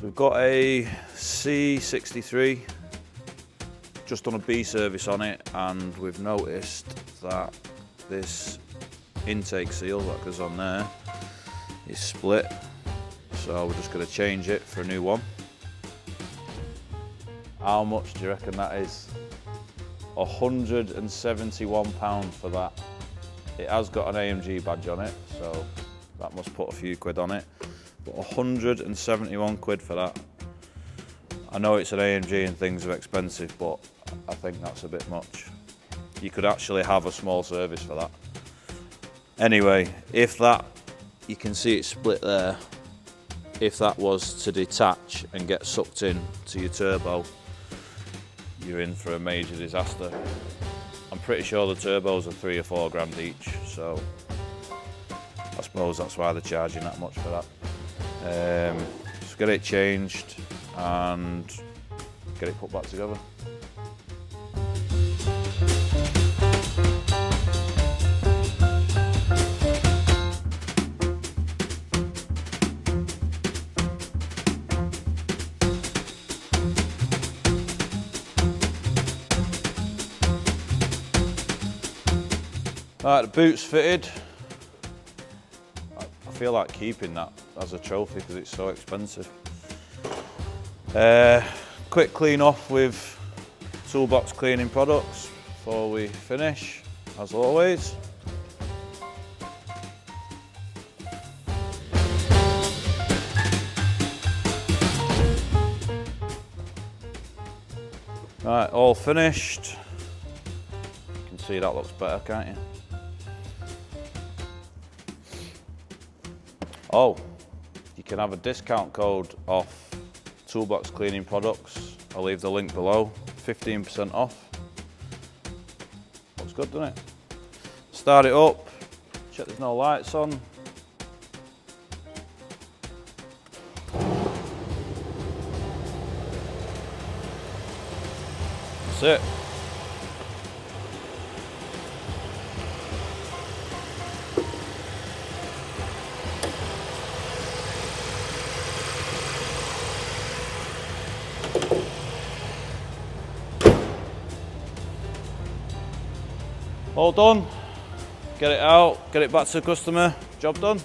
So we've got a C63, just done a B service on it, and we've noticed that this intake seal that goes on there is split, so we're just going to change it for a new one. How much do you reckon that is? £171 for that. It has got an AMG badge on it, so that must put a few quid on it, but 171 quid for that. I know it's an AMG and things are expensive, but I think that's a bit much. You could actually have a small service for that. Anyway, if that, you can see it split there, if that was to detach and get sucked in to your turbo, you're in for a major disaster. I'm pretty sure the turbos are 3 or 4 grand each, so I suppose that's why they're charging that much for that. Just get it changed and get it put back together. Right, the boot's fitted. I feel like keeping that as a trophy because it's so expensive. Quick clean off with toolbox cleaning products before we finish, as always. Right, all finished. You can see that looks better, can't you? Oh, you can have a discount code off toolbox cleaning products. I'll leave the link below, 15% off. Looks good, doesn't it? Start it up, check there's no lights on. That's it. All done, get it out, get it back to the customer, job done.